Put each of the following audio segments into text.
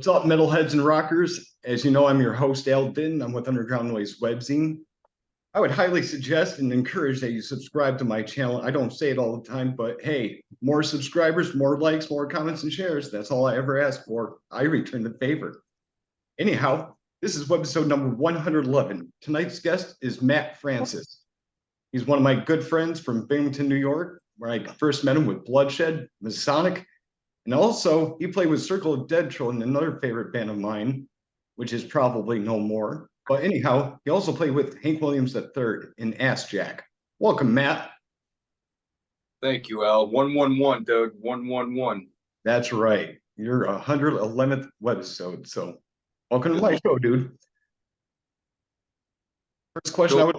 What's up, metalheads and rockers? As you know, I'm your host, Aldin. I'm with Underground Noise Webzine. I would highly suggest and encourage that you subscribe to my channel. I don't say it all the time, but hey, more subscribers, more likes, more comments, and shares. That's all I ever ask for. I return the favor. Anyhow, this is Webisode number 111. Tonight's guest is Matt Francis. He's one of my good friends from Binghamton, New York, where I first met him with Bloodshed, Masonic, and also he played with Circle of Dead Children, another favorite band of mine, which is probably no more. But anyhow, he also played with Hank Williams III in Ass Jack. Welcome, Matt. Thank you, Al. 111, Doug. 111. That's right. You're 111th webisode. So welcome to my show, dude. First question I would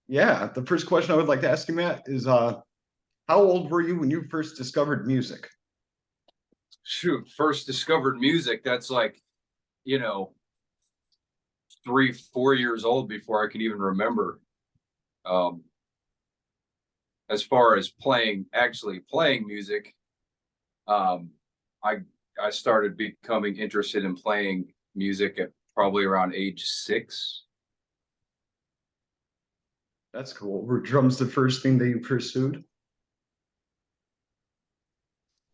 the first question I would like to ask you, Matt, is how old were you when you first discovered music? Shoot, first discovered music, that's like, 3-4 years old before I could even remember. As far as actually playing music, I started becoming interested in playing music at probably around age 6. That's cool. Were drums the first thing that you pursued?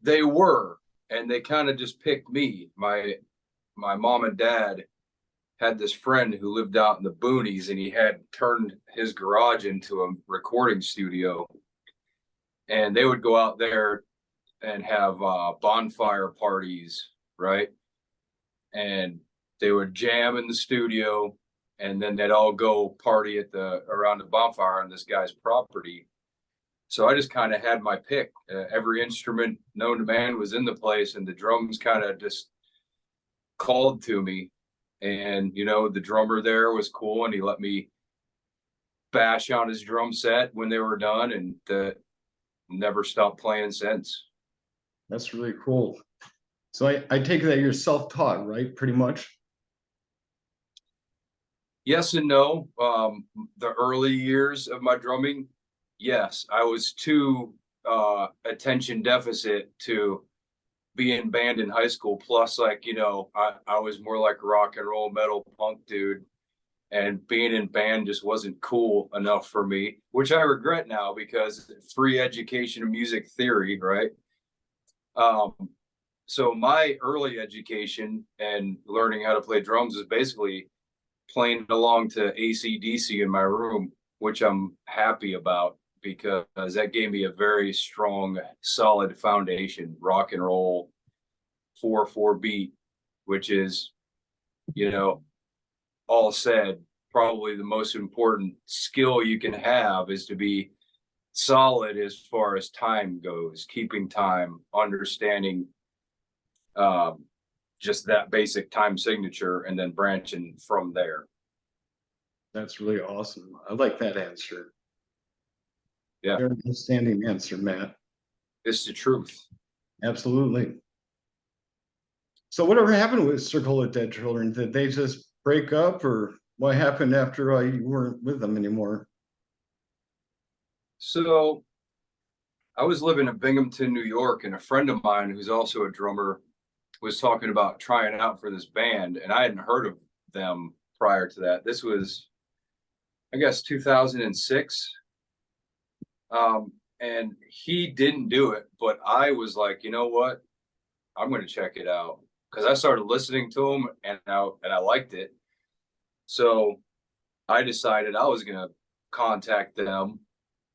They were, and they kind of just picked me. My mom and dad had this friend who lived out in the boonies, and he had turned his garage into a recording studio. And they would go out there and have bonfire parties, right? And they would jam in the studio, and then they'd all go party around the bonfire on this guy's property. So I just kind of had my pick. Every instrument known to man was in the place, and the drums kind of just called to me. And, the drummer there was cool, and he let me bash on his drum set when they were done, and never stopped playing since. That's really cool. So I take it that you're self-taught, right? Pretty much. Yes and no. The early years of my drumming, yes, I was too attention deficit to be in band in high school. Plus, I was more like rock and roll, metal, punk dude, and being in band just wasn't cool enough for me, which I regret now because free education of music theory, right? So my early education and learning how to play drums is basically playing along to AC/DC in my room, which I'm happy about because that gave me a very strong, solid foundation, rock and roll, 4/4 beat, which is, all said, probably the most important skill you can have is to be solid as far as time goes, keeping time, understanding just that basic time signature, and then branching from there. That's really awesome. I like that answer. Yeah. Very outstanding answer, Matt. It's the truth. Absolutely. So whatever happened with Circle of Dead Children? Did they just break up, or what happened after you weren't with them anymore? So I was living in Binghamton, New York, and a friend of mine who's also a drummer was talking about trying out for this band, and I hadn't heard of them prior to that. This was, I guess, 2006. And he didn't do it, but I was like, you know what? I'm going to check it out, because I started listening to him and I liked it. So I decided I was going to contact them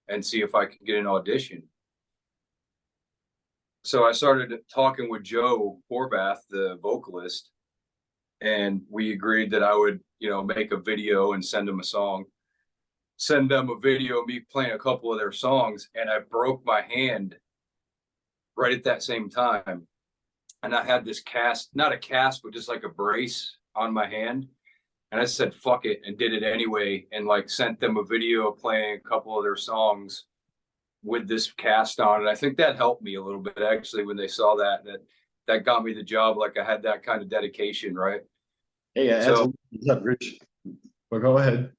and see if I could get an audition. So I started talking with Joe Horvath, the vocalist, and we agreed that I would, make a video and send them a video of me playing a couple of their songs. And I broke my hand right at that same time. And I had this cast, not a cast, but just like a brace on my hand. And I said, fuck it, and did it anyway. And sent them a video of playing a couple of their songs with this cast on. And I think that helped me a little bit, actually, when they saw that got me the job. I had that kind of dedication, right? Hey, so, Rich. Well, go ahead.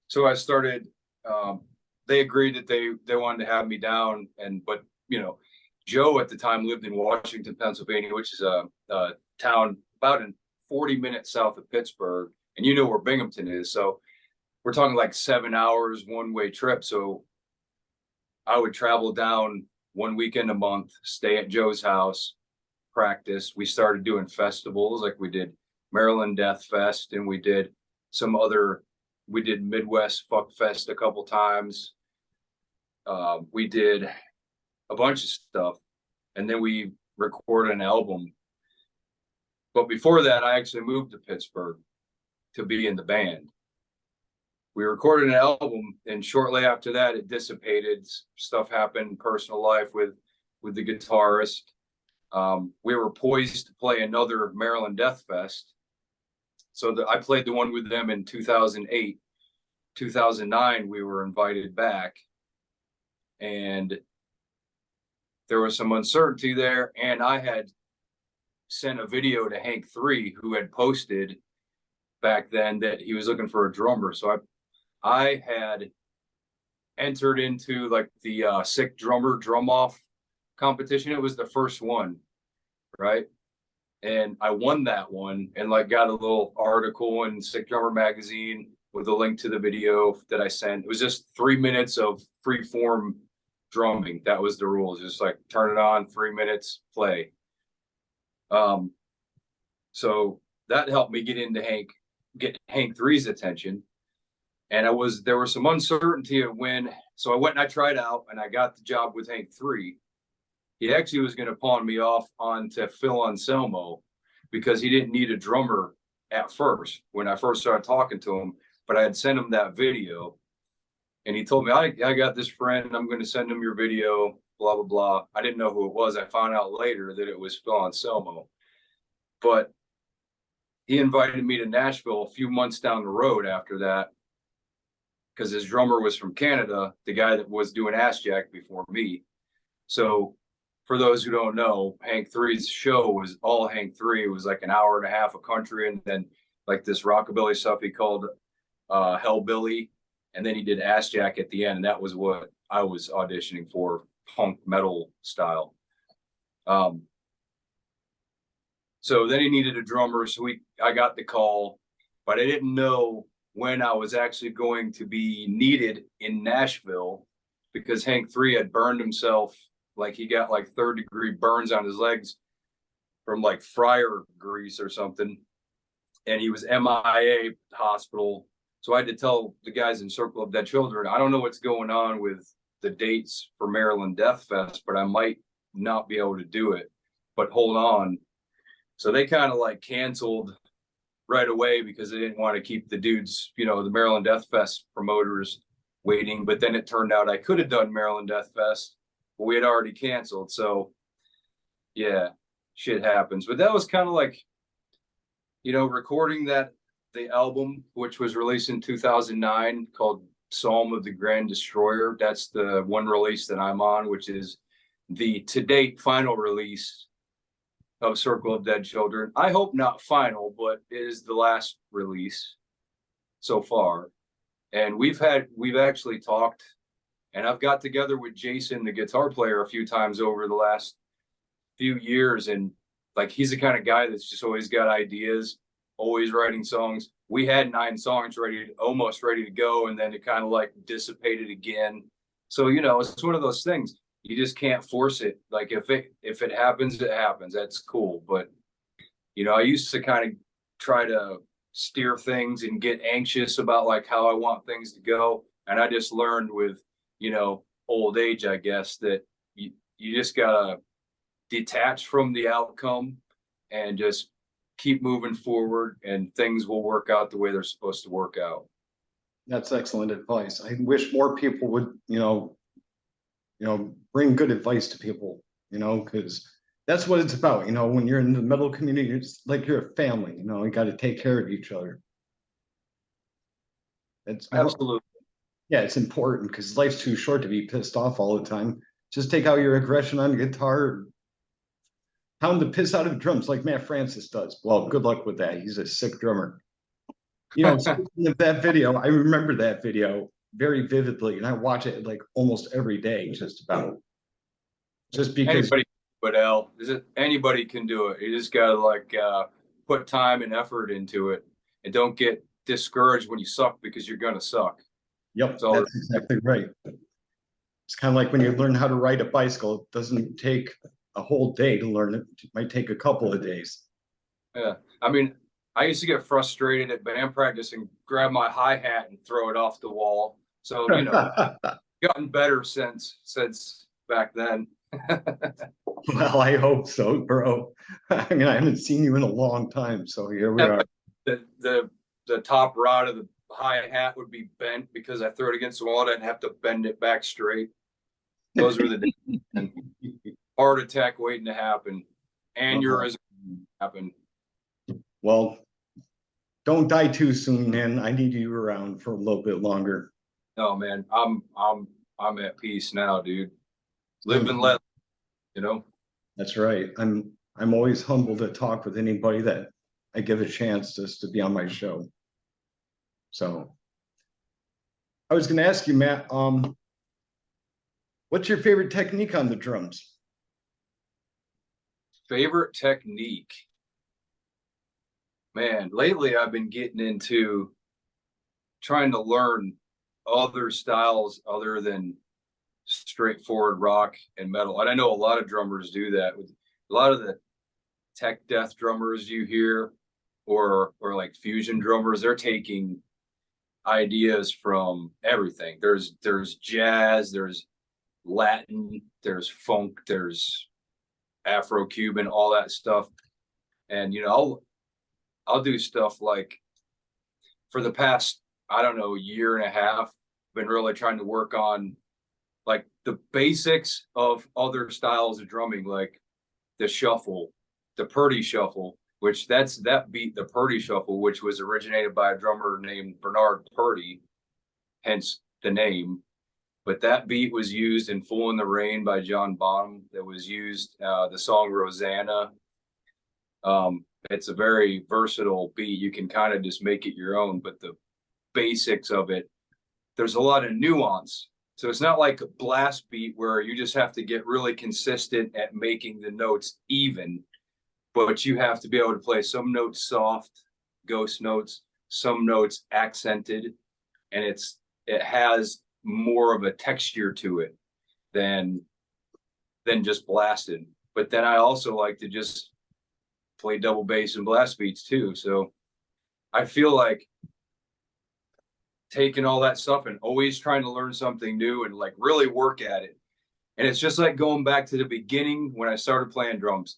So I started, they agreed that they wanted to have me down. But Joe at the time lived in Washington, Pennsylvania, which is a town about 40 minutes south of Pittsburgh, and you know where Binghamton is. So we're talking like 7 hours one-way trip. So I would travel down one weekend a month, stay at Joe's house, practice. We started doing festivals, like we did Maryland Death Fest, and we did Midwest Fuck Fest a couple times. We did a bunch of stuff, and then we recorded an album. But before that, I actually moved to Pittsburgh to be in the band. We recorded an album, and shortly after that, it dissipated. Stuff happened in personal life with the guitarist. We were poised to play another Maryland Death Fest. So I played the one with them in 2008. 2009, we were invited back. And there was some uncertainty there. And I had sent a video to Hank 3, who had posted back then that he was looking for a drummer. So I had entered into like the sick drummer drum off competition. It was the first one, right? And I won that one, and like got a little article in Sick Drummer magazine with a link to the video that I sent. It was just 3 minutes of free form drumming. That was the rules. Just like turn it on, 3 minutes, play. So that helped me get Hank 3's attention. And there was some uncertainty of when, so I went and I tried out, and I got the job with Hank 3. He actually was going to pawn me off onto Phil Anselmo because he didn't need a drummer at first when I first started talking to him. But I had sent him that video, and he told me, I got this friend, I'm going to send him your video, blah, blah, blah. I didn't know who it was. I found out later that it was Phil Anselmo. But he invited me to Nashville a few months down the road after that, because his drummer was from Canada, the guy that was doing Ass Jack before me. So for those who don't know, Hank 3's show was all Hank 3. It was like an hour and a half of country, and then like this rockabilly stuff he called Hellbilly. And then he did Ass Jack at the end, and that was what I was auditioning for, punk metal style. So then he needed a drummer, so I got the call, but I didn't know when I was actually going to be needed in Nashville, because Hank 3 had burned himself. Like he got like 3rd-degree burns on his legs from like fryer grease or something. And he was MIA hospital. So I had to tell the guys in Circle of Dead Children, I don't know what's going on with the dates for Maryland Death Fest, but I might not be able to do it, but hold on. So they kind of like canceled right away because they didn't want to keep the dudes, the Maryland Death Fest promoters waiting. But then it turned out I could have done Maryland Death Fest, but we had already canceled. So yeah, shit happens. But that was kind of like, recording the album, which was released in 2009, called Psalm of the Grand Destroyer. That's the one release that I'm on, which is the to date final release of Circle of Dead Children. I hope not final, but it is the last release so far. And we've actually talked, and I've got together with Jason, the guitar player, a few times over the last few years. And like, he's the kind of guy that's just always got ideas, always writing songs. We had 9 songs almost ready to go. And then it kind of like dissipated again. So, it's one of those things. You just can't force it. Like if it happens, it happens. That's cool. But, I used to kind of try to steer things and get anxious about like how I want things to go. And I just learned with, old age, I guess, that you just gotta detach from the outcome and just keep moving forward, and things will work out the way they're supposed to work out. That's excellent advice. I wish more people would, bring good advice to people, because that's what it's about. When you're in the metal community, it's like you're a family, you got to take care of each other. It's Absolutely. Yeah, it's important because life's too short to be pissed off all the time. Just take out your aggression on the guitar, pound the piss out of drums like Matt Francis does. Well, good luck with that. He's a sick drummer. Speaking of that video, I remember that video very vividly, and I watch it like almost every day, just because Anybody can do it. You just gotta put time and effort into it, and don't get discouraged when you suck, because you're gonna suck. Yep, So that's exactly right. It's kind of like when you learn how to ride a bicycle. It doesn't take a whole day to learn it. It might take a couple of days. yeah, I mean, I used to get frustrated at band practice and grab my hi-hat and throw it off the wall. So, gotten better since back then. Well, I hope so, bro. I mean, I haven't seen you in a long time, so here we are. The top rod of the hi-hat would be bent because I threw it against the wall and I'd have to bend it back straight. Those were the days. And heart attack waiting to happen. Aneurysm happen. Well, don't die too soon, man. I need you around for a little bit longer. No, man, I'm at peace now, dude. Live and let, That's right. I'm always humbled to talk with anybody that I give a chance just to be on my show. So I was going to ask you, Matt, what's your favorite technique on the drums? Favorite technique? Man, lately I've been getting into trying to learn other styles other than straightforward rock and metal. And I know a lot of drummers do that. With a lot of the tech death drummers you hear, or like fusion drummers, they're taking ideas from everything. There's jazz, there's Latin, there's funk, there's Afro-Cuban, all that stuff. And I'll do stuff like, for the past, I don't know, year and a half, been really trying to work on like the basics of other styles of drumming, like the shuffle, the Purdy shuffle, which that beat, the Purdy shuffle, which was originated by a drummer named Bernard Purdy, hence the name. But that beat was used in Fool in the Rain by John Bonham. That was used, the song Rosanna. It's a very versatile beat. You can kind of just make it your own, but the basics of it, there's a lot of nuance. So it's not like a blast beat where you just have to get really consistent at making the notes even, but you have to be able to play some notes soft, ghost notes, some notes accented, and it has more of a texture to it than just blasted. But then I also like to just play double bass and blast beats too. So I feel like taking all that stuff and always trying to learn something new and like really work at it. And it's just like going back to the beginning when I started playing drums.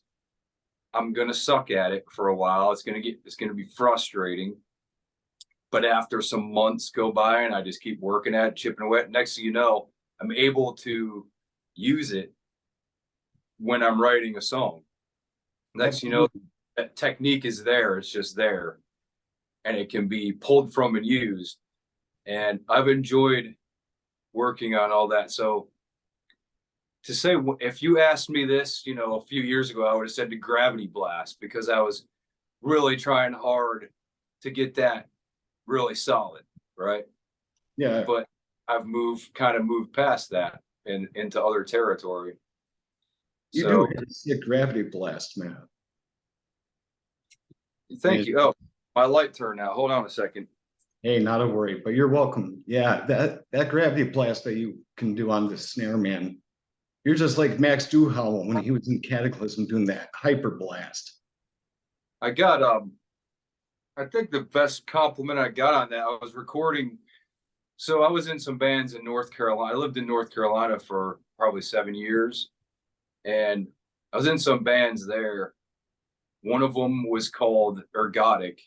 I'm going to suck at it for a while. It's going to be frustrating. But after some months go by and I just keep working at it, chipping away, next thing you know, I'm able to use it when I'm writing a song. Next thing you know, that technique is there. It's just there. And it can be pulled from and used. And I've enjoyed working on all that. So to say, if you asked me this, a few years ago, I would have said the Gravity Blast, because I was really trying hard to get that really solid, right? Yeah. But I've moved past that and into other territory. You do see a Gravity Blast, man. Thank you. Oh, my light turned out. Hold on a second. Hey, not a worry, but you're welcome. Yeah, that Gravity Blast that you can do on the snare, man. You're just like Max Duhamel when he was in Cataclysm doing that Hyper Blast. I got I think the best compliment I got on that, I was recording. So I was in some bands in North Carolina. I lived in North Carolina for probably 7 years. And I was in some bands there. One of them was called Ergodic,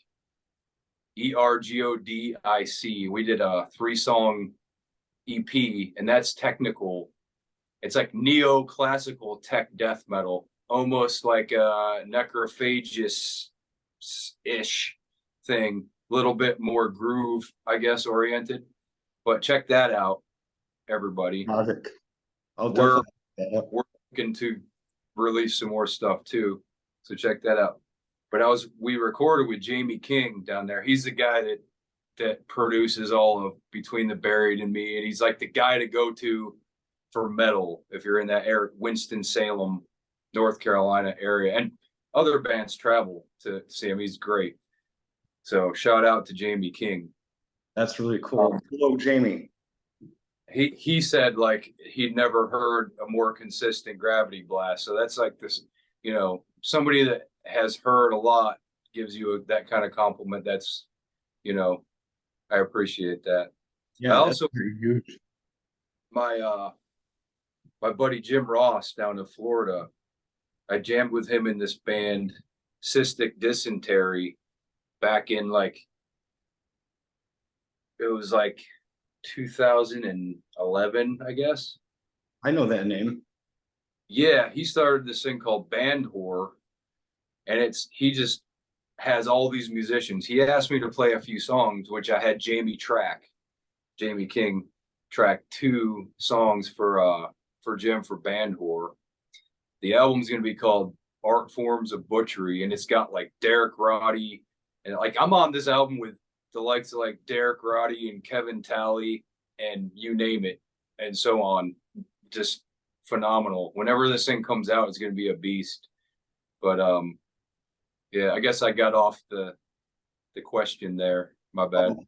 Ergodic. We did a 3-song EP, and that's technical. It's like neoclassical tech death metal, almost like a necrophagous-ish thing, a little bit more groove, I guess, oriented. But check that out, everybody. We're looking to release some more stuff too, so check that out. But we recorded with Jamie King down there. He's the guy that produces all of Between the Buried and Me, and he's like the guy to go to for metal if you're in that area, Winston-Salem, North Carolina area. And other bands travel to see him. He's great. So shout out to Jamie King. That's really cool. Hello, Jamie. He said like he'd never heard a more consistent gravity blast. So that's like this, you know, somebody that has heard a lot gives you that kind of compliment. That's, you know, I appreciate that. Yeah, I that's also pretty huge. My buddy Jim Ross down in Florida, I jammed with him in this band, Cystic Dysentery, back in like it was like 2011, I guess. I know that name. Yeah, he started this thing called Band Horror, and he just has all these musicians. He asked me to play a few songs, which I had Jamie King track 2 songs for Jim for Band Horror. The album's gonna be called Art Forms of Butchery, and it's got like Derek Roddy, and like I'm on this album with the likes of like Derek Roddy and Kevin Talley and you name it, and so on. Just phenomenal. Whenever this thing comes out, it's gonna be a beast. But yeah, I guess I got off the question there. My bad. Oh,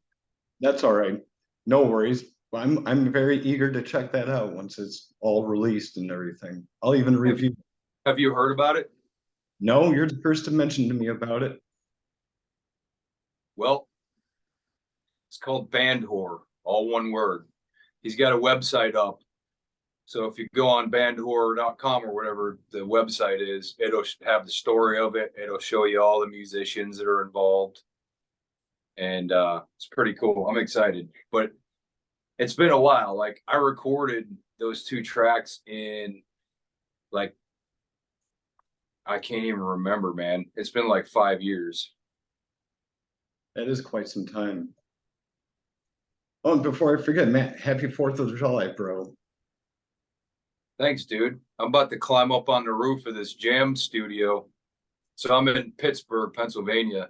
that's all right. No worries. I'm very eager to check that out once it's all released and everything. I'll even review. Have you heard about it? No, you're the first to mention to me about it. Well, it's called Band Horror, all one word. He's got a website up. So if you go on bandhorror.com or whatever the website is, it'll have the story of it. It'll show you all the musicians that are involved. And it's pretty cool. I'm excited. But it's been a while. Like I recorded those 2 tracks in like I can't even remember, man. It's been like 5 years. That is quite some time. Oh, and before I forget, Matt, happy 4th of July, bro. Thanks, dude. I'm about to climb up on the roof of this jam studio. So I'm in Pittsburgh, Pennsylvania,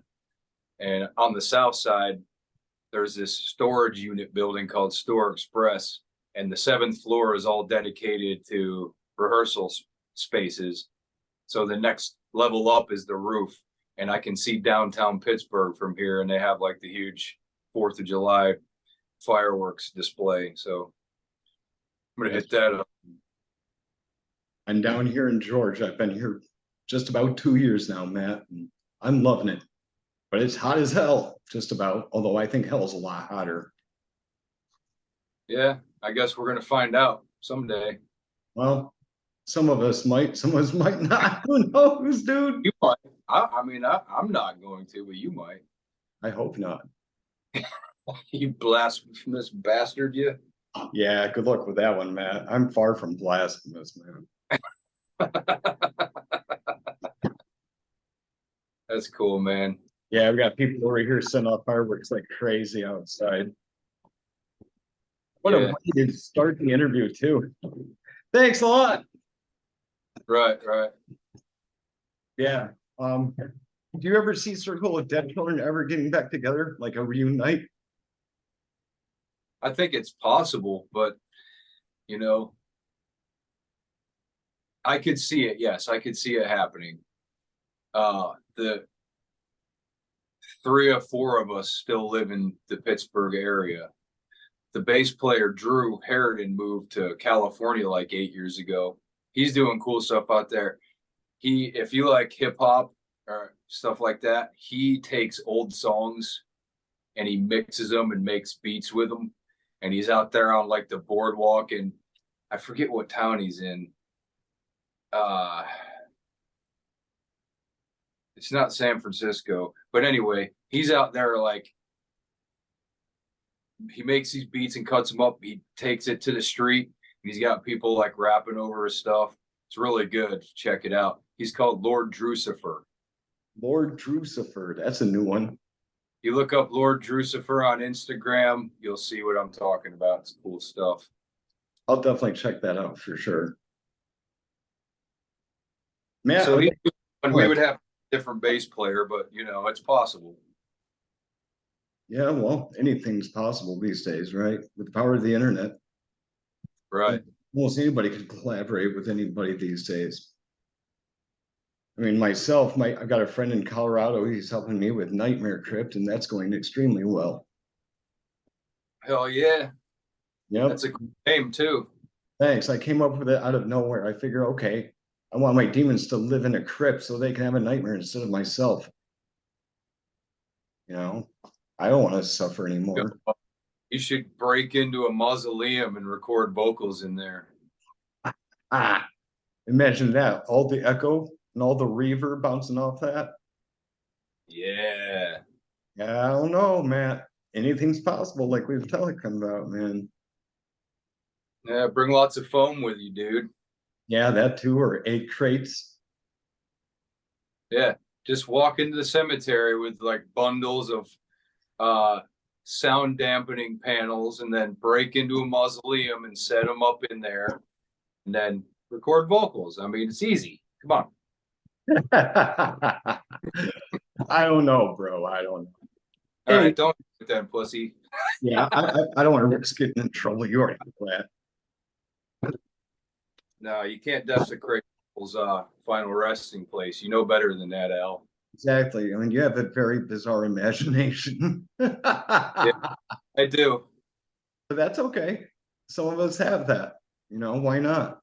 and on the south side, there's this storage unit building called Store Express, and the 7th floor is all dedicated to rehearsal spaces. So the next level up is the roof, and I can see downtown Pittsburgh from here, and they have like the huge 4th of July fireworks display. So I'm gonna hit that up. I'm down here in Georgia. I've been here just about 2 years now, Matt, and I'm loving it. But it's hot as hell, just about, although I think hell's a lot hotter. Yeah, I guess we're gonna find out someday. Well, some of us might not. Who knows, dude? You might. I mean, I'm not going to, but you might. I hope not. You blasphemous bastard, you. Yeah, good luck with that one, Matt. I'm far from blasphemous, man. That's cool, man. Yeah, I've got people over here setting off fireworks like crazy outside. What a way to start the interview, too. Thanks a lot. Right. Yeah. Do you ever see Circle of Dead Children ever getting back together, like a reunite? I think it's possible, but you know, I could see it. Yes, I could see it happening. The 3 or 4 of us still live in the Pittsburgh area. The bass player Drew Harridan moved to California like 8 years ago. He's doing cool stuff out there. If you like hip hop or stuff like that, he takes old songs and he mixes them and makes beats with them. And he's out there on like the boardwalk, and I forget what town he's in. It's not San Francisco, but anyway, he's out there like he makes these beats and cuts them up. He takes it to the street. And he's got people like rapping over his stuff. It's really good. Check it out. He's called Lord Drucifer. Lord Drucifer, that's a new one. You look up Lord Drucifer on Instagram, you'll see what I'm talking about. It's cool stuff. I'll definitely check that out for sure. Man, so we would have a different bass player, but you know, it's possible. Yeah, well, anything's possible these days, right? With the power of the internet. Right. Almost anybody can collaborate with anybody these days. I mean, myself, I've got a friend in Colorado. He's helping me with Nightmare Crypt, and that's going extremely well. Hell yeah. Yep. That's a cool name too. Thanks. I came up with it out of nowhere. I figure, okay, I want my demons to live in a crypt so they can have a nightmare instead of myself. You know, I don't want to suffer anymore. You should break into a mausoleum and record vocals in there. Ah, imagine that. All the echo and all the reverb bouncing off that. Yeah. Yeah, I don't know, Matt. Anything's possible, like we've talking about, man. Yeah, bring lots of foam with you, dude. Yeah, that too, or 8 crates. Yeah. Just walk into the cemetery with like bundles of sound dampening panels and then break into a mausoleum and set them up in there and then record vocals. I mean, it's easy. Come on. I don't know, bro. I don't know. All Hey, right, don't do that, pussy. yeah, I don't want to risk getting in trouble. You already know that. No, you can't desecrate people's final resting place. You know better than that, Al. Exactly. I mean, you have a very bizarre imagination. Yeah, I do. But that's okay. Some of us have that. You know, why not?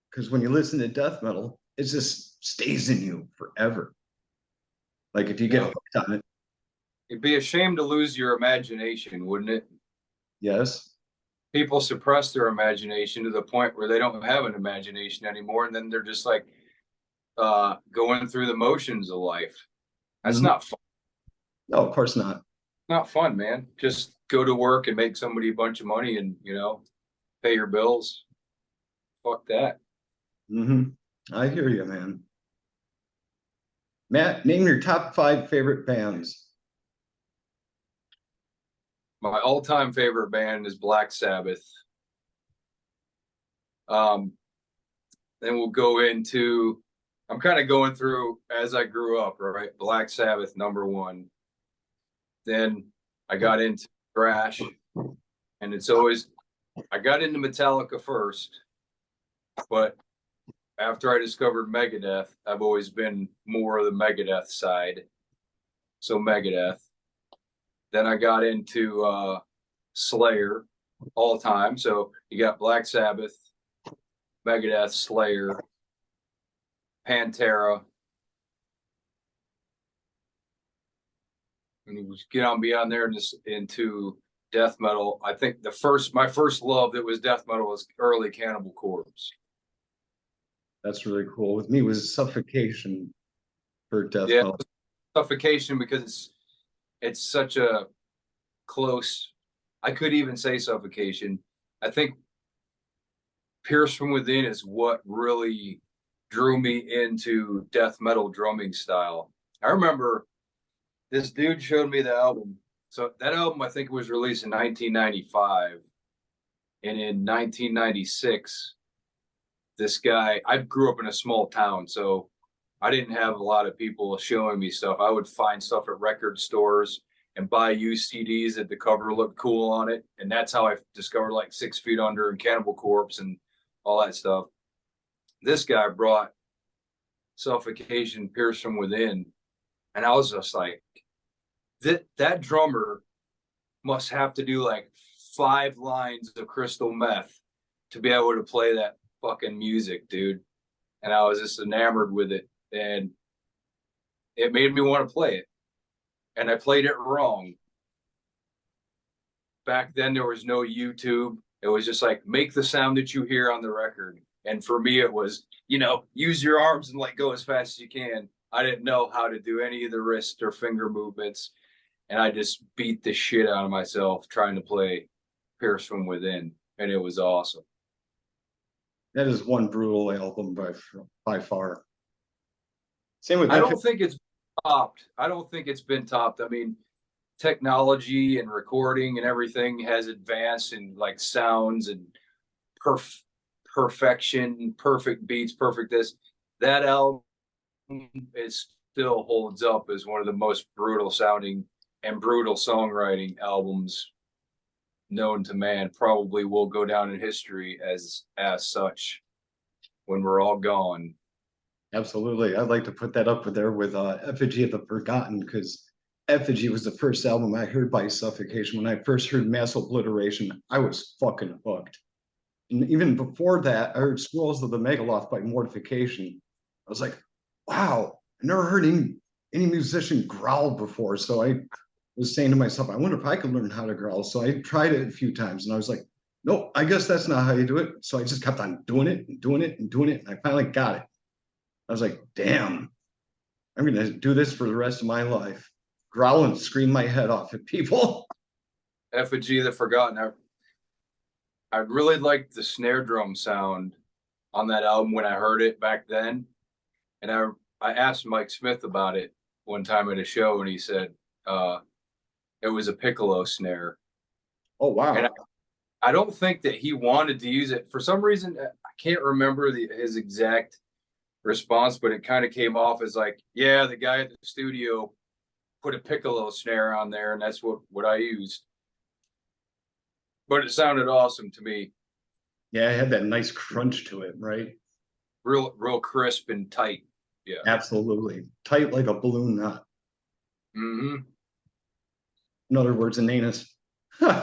Because when you listen to death metal, it just stays in you forever. Like if you get hooked on it, It'd be a shame to lose your imagination, wouldn't it? yes. People suppress their imagination to the point where they don't have an imagination anymore, and then they're just like going through the motions of life. That's Mhm. not fun. No, of course not. Not fun, man. Just go to work and make somebody a bunch of money and, pay your bills. Fuck that. I hear you, man. Matt, name your top 5 favorite bands. My all-time favorite band is Black Sabbath. Um, then we'll go into, I'm kind of going through as I grew up, right? Black Sabbath, number one. Then I got into thrash, and I got into Metallica first, but after I discovered Megadeth, I've always been more of the Megadeth side. So Megadeth. Then I got into Slayer all time. So you got Black Sabbath, Megadeth, Slayer, Pantera. And you get on beyond there and just into death metal. I think my first love that was death metal was early Cannibal Corpse. That's really cool. With me was Suffocation for death Yeah, metal. Suffocation because it's such a close. I could even say Suffocation. I think Pierce from Within is what really drew me into death metal drumming style. I remember this dude showed me the album. So that album, I think, was released in 1995. And in 1996, this guy, I grew up in a small town, so I didn't have a lot of people showing me stuff. I would find stuff at record stores and buy used CDs that the cover looked cool on it. And that's how I discovered like 6 Feet Under and Cannibal Corpse and all that stuff. This guy brought Suffocation, Pierce from Within. And I was just like, that drummer must have to do like 5 lines of crystal meth to be able to play that fucking music, dude. And I was just enamored with it. And it made me want to play it. And I played it wrong. Back then, there was no YouTube. It was just like, make the sound that you hear on the record. And for me, it was, use your arms and like go as fast as you can. I didn't know how to do any of the wrist or finger movements. And I just beat the shit out of myself trying to play Pierce from Within. And it was awesome. That is one brutal album by far. Same with I don't think it's topped. I don't think it's been topped. I mean, technology and recording and everything has advanced in like sounds and perfection, perfect beats, perfect this. That album is still holds up as one of the most brutal sounding and brutal songwriting albums known to man. Probably will go down in history as such when we're all gone. Absolutely. I'd like to put that up there with Effigy of the Forgotten, because Effigy was the first album I heard by Suffocation. When I first heard Mass Obliteration, I was fucking hooked. And even before that, I heard Scrolls of the Megaloth by Mortification. I was like, wow, I never heard any musician growl before. So I was saying to myself, I wonder if I could learn how to growl. So I tried it a few times and I was like, nope, I guess that's not how you do it. So I just kept on doing it and doing it and doing it. And I finally got it. I was like, damn, I'm going to do this for the rest of my life. Growl and scream my head off at people. Effigy of the Forgotten. I really liked the snare drum sound on that album when I heard it back then. And I asked Mike Smith about it one time at a show, and he said it was a piccolo snare. Oh, wow. And I don't think that he wanted to use it. For some reason, I can't remember his exact response, but it kind of came off as like, yeah, the guy at the studio put a piccolo snare on there, and that's what I used. But it sounded awesome to me. Yeah, it had that nice crunch to it, right? Real crisp and tight. Yeah. Absolutely. Tight like a balloon knot. Mm-hmm. In other words, an anus. Whoa.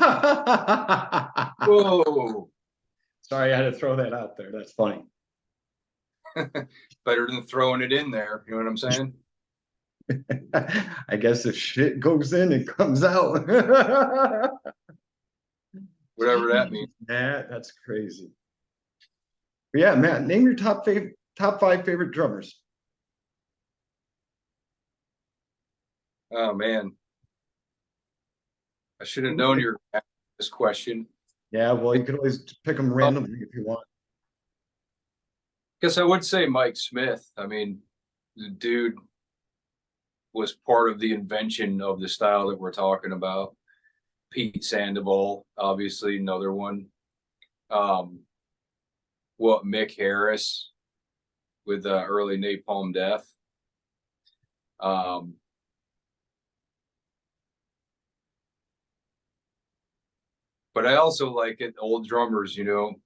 Sorry, I had to throw that out there. That's funny. Better than throwing it in there. You know what I'm saying? I guess if shit goes in, it comes out. Whatever that means. That's crazy. But yeah, Matt, name your top 5 favorite drummers. Oh man. I should have known you were asking this question. Yeah, well, you could always pick them randomly if you want. Guess I would say Mike Smith. I mean, the dude was part of the invention of the style that we're talking about. Pete Sandoval, obviously, another one. Mick Harris with early Napalm Death. But I also like it, old drummers,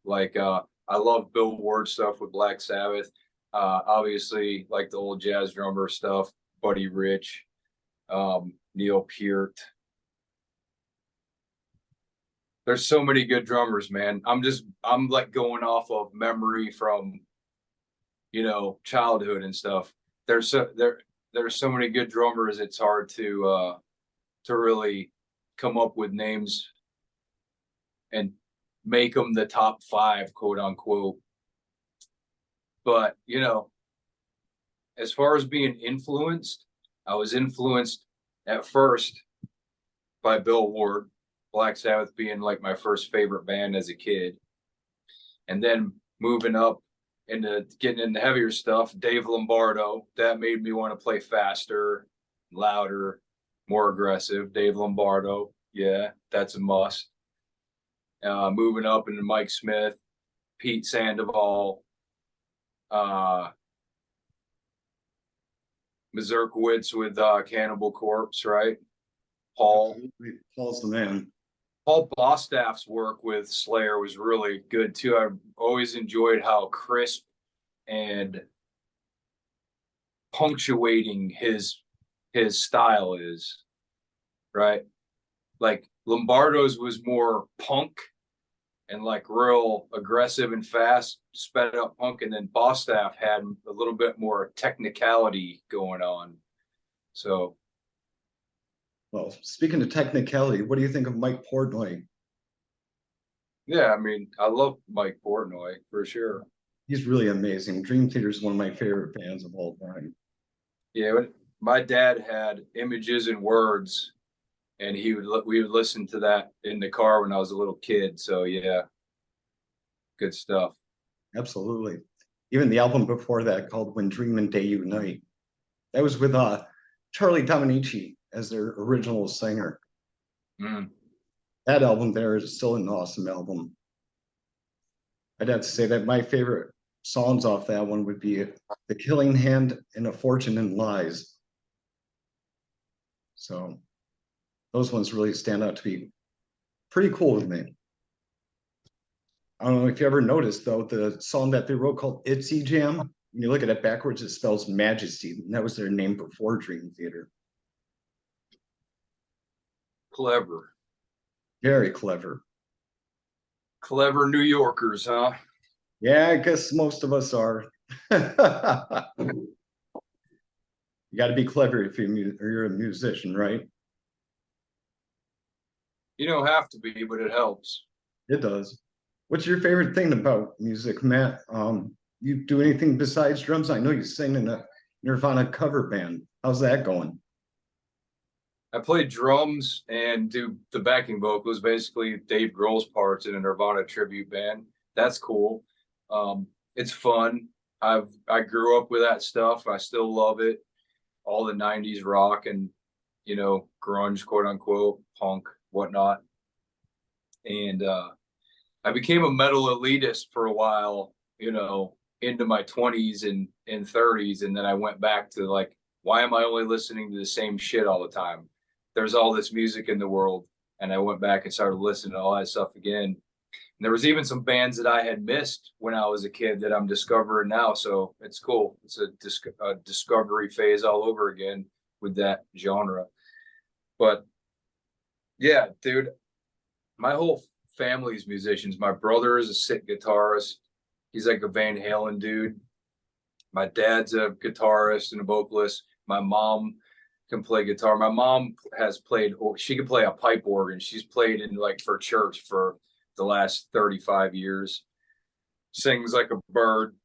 like I love Bill Ward stuff with Black Sabbath. Obviously, like the old jazz drummer stuff, Buddy Rich, Neil Peart. There's so many good drummers, man. I'm like going off of memory from, childhood and stuff. There's so many good drummers. It's hard to really come up with names and make them the top 5, quote unquote. But, as far as being influenced, I was influenced at first by Bill Ward, Black Sabbath being like my first favorite band as a kid. And then moving up into getting into heavier stuff, Dave Lombardo, that made me want to play faster, louder, more aggressive. Dave Lombardo, yeah, that's a must. Moving up into Mike Smith, Pete Sandoval, Mazurkiewicz with Cannibal Corpse, right? Paul's the man. Paul Bostap's work with Slayer was really good too. I always enjoyed how crisp and punctuating his style is, right? Like Lombardo's was more punk and like real aggressive and fast, sped up punk, and then Bostaph had a little bit more technicality going on. So, well, speaking of technicality, what do you think of Mike Portnoy? yeah, I mean, I love Mike Portnoy for sure. He's really amazing. Dream Theater is one of my favorite bands of all time. Yeah, my dad had Images and Words, and we would listen to that in the car when I was a little kid. So yeah, good stuff. Absolutely. Even the album before that called When Dream and Day Unite. That was with Charlie Dominici as their original singer. Mm. That album there is still an awesome album. I'd have to say that my favorite songs off that one would be The Killing Hand and A Fortune in Lies. So those ones really stand out to be pretty cool with me. I don't know if you ever noticed, though, the song that they wrote called Itsy Jam, when you look at it backwards, it spells majesty. And that was their name before Dream Theater. Clever. Very clever. Clever New Yorkers, huh? Yeah, I guess most of us are. You got to be clever if you're a musician, right? You don't have to be, but it helps. It does. What's your favorite thing about music, Matt? You do anything besides drums? I know you sing in a Nirvana cover band. How's that going? I play drums and do the backing vocals, basically Dave Grohl's parts in a Nirvana tribute band. That's cool. It's fun. I grew up with that stuff. I still love it. All the 90s rock and, you know, grunge, quote unquote, punk, whatnot. And I became a metal elitist for a while, you know, into my 20s and 30s. And then I went back to like, why am I only listening to the same shit all the time? There's all this music in the world. And I went back and started listening to all that stuff again. And there was even some bands that I had missed when I was a kid that I'm discovering now. So it's cool. It's a discovery phase all over again with that genre. But yeah, dude, my whole family's musicians. My brother is a sick guitarist. He's like a Van Halen dude. My dad's a guitarist and a vocalist. My mom can play guitar. My mom has played, she can play a pipe organ. She's played in like for church for the last 35 years. Sings like a bird.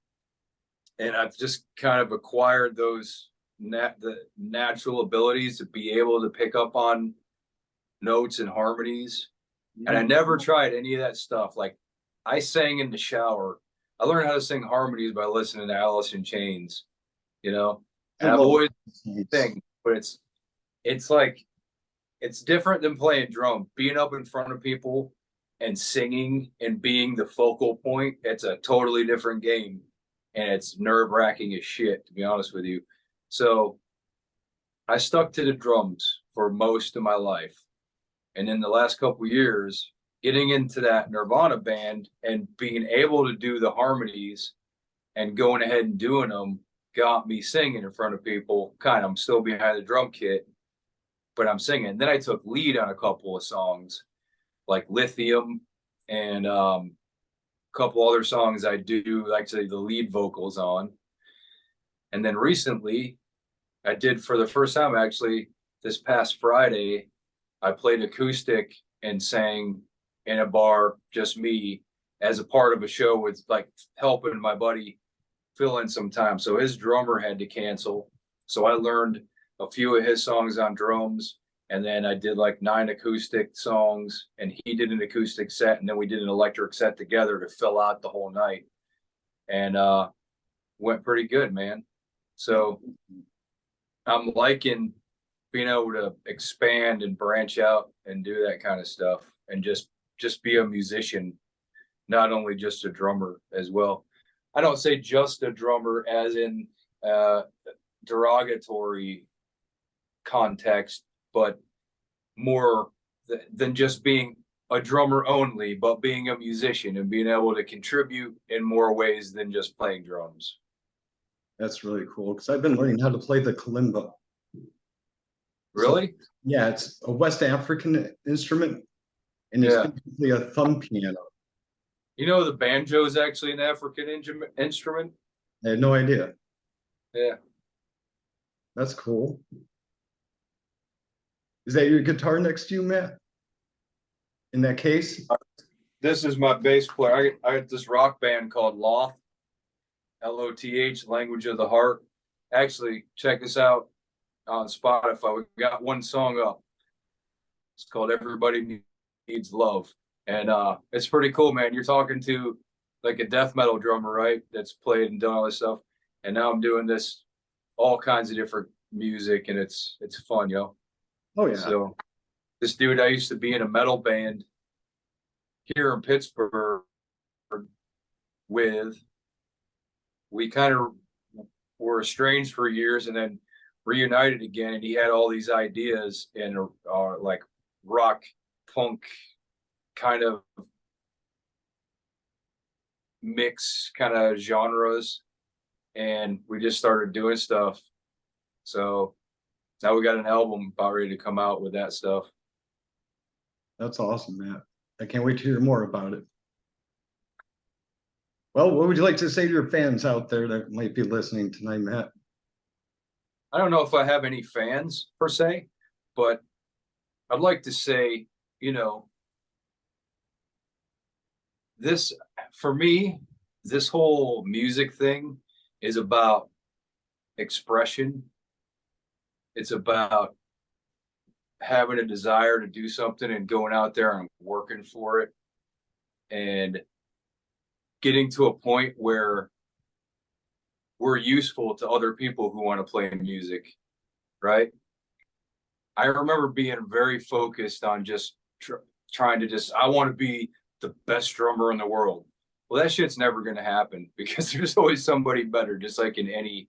And I've just kind of acquired those the natural abilities to be able to pick up on notes and harmonies. And I never tried any of that stuff. Like I sang in the shower. I learned how to sing harmonies by listening to Alice in Chains, you know, and I've always sing, but it's like, it's different than playing drum. Being up in front of people and singing and being the focal point, it's a totally different game. And it's nerve-wracking as shit, to be honest with you. So I stuck to the drums for most of my life. And in the last couple of years, getting into that Nirvana band and being able to do the harmonies and going ahead and doing them got me singing in front of people. I'm still behind the drum kit, but I'm singing. Then I took lead on a couple of songs like Lithium and a couple other songs I do actually the lead vocals on. And then recently I did for the first time, actually, this past Friday, I played acoustic and sang in a bar, just me, as a part of a show with like helping my buddy fill in some time. So his drummer had to cancel. So I learned a few of his songs on drums. And then I did like 9 acoustic songs and he did an acoustic set. And then we did an electric set together to fill out the whole night. And went pretty good, man. So I'm liking being able to expand and branch out and do that kind of stuff and just be a musician, not only just a drummer as well. I don't say just a drummer as in derogatory context, but more than just being a drummer only, but being a musician and being able to contribute in more ways than just playing drums. That's really cool because I've been learning how to play the kalimba. Really? So, yeah, it's a West African instrument, and it's basically a thumb piano. You know, the banjo is actually an African instrument? I had no idea. Yeah. That's cool. Is that your guitar next to you, Matt? In that case? This is my bass player. I got this rock band called Loth, L-O-T-H, Language of the Heart. Actually, check this out on Spotify. We got one song up. It's called Everybody Needs Love. And it's pretty cool, man. You're talking to like a death metal drummer, right? That's played and done all this stuff. And now I'm doing this, all kinds of different music, and it's fun, yo. Oh, yeah. So this dude I used to be in a metal band here in Pittsburgh with, we kind of were estranged for years and then reunited again, and he had all these ideas in like rock punk kind of mix kind of genres, and we just started doing stuff. So now we got an album about ready to come out with that stuff. That's awesome, Matt. I can't wait to hear more about it. Well, what would you like to say to your fans out there that might be listening tonight, Matt? I don't know if I have any fans per se, but I'd like to say, you know, this, for me, this whole music thing is about expression. It's about having a desire to do something and going out there and working for it and getting to a point where we're useful to other people who want to play music, right? I remember being very focused on just trying to I want to be the best drummer in the world. Well, that shit's never going to happen because there's always somebody better, just like in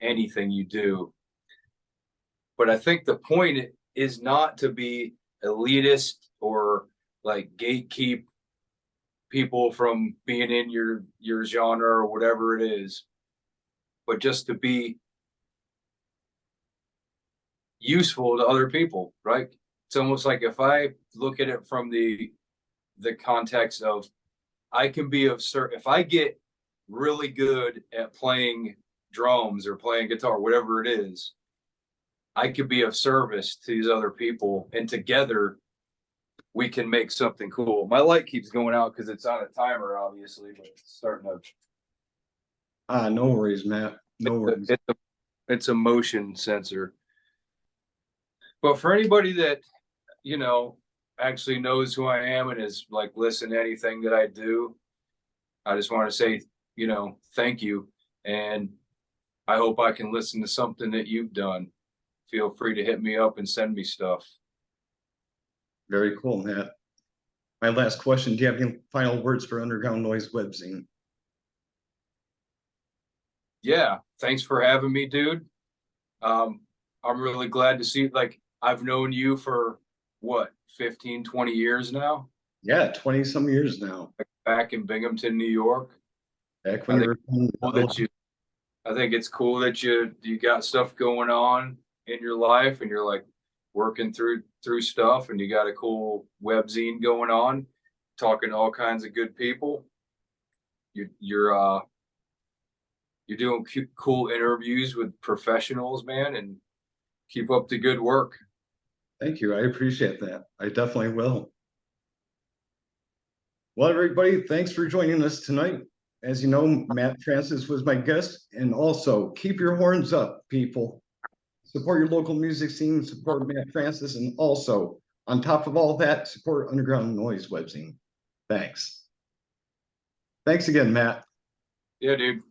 anything you do. But I think the point is not to be elitist or like gatekeep people from being in your genre or whatever it is, but just to be useful to other people, right? It's almost like if I look at it from the context of I can be of if I get really good at playing drums or playing guitar, whatever it is, I could be of service to these other people, and together we can make something cool. My light keeps going out because it's on a timer, obviously, but it's starting to. No worries, Matt. No worries. It's a motion sensor. But for anybody that, you know, actually knows who I am and is like, listen to anything that I do, I just want to say, you know, thank you. And I hope I can listen to something that you've done. Feel free to hit me up and send me stuff. Very cool, Matt. My last question, do you have any final words for Underground Noise Webzine? Yeah, thanks for having me, dude. I'm really glad to see, like, I've known you for what, 15, 20 years now? Yeah, 20 some years now. Back in Binghamton, New York. Back when you were I think it's cool that you got stuff going on in your life and you're like working through stuff, and you got a cool webzine going on, talking to all kinds of good people. You're doing cool interviews with professionals, man, and keep up the good work. Thank you. I appreciate that. I definitely will. Well, everybody, thanks for joining us tonight. As you know, Matt Francis was my guest. And also, keep your horns up, people. Support your local music scene, support Matt Francis, and also, on top of all that, support Underground Noise Webzine. Thanks. Thanks again, Matt. Yeah, dude.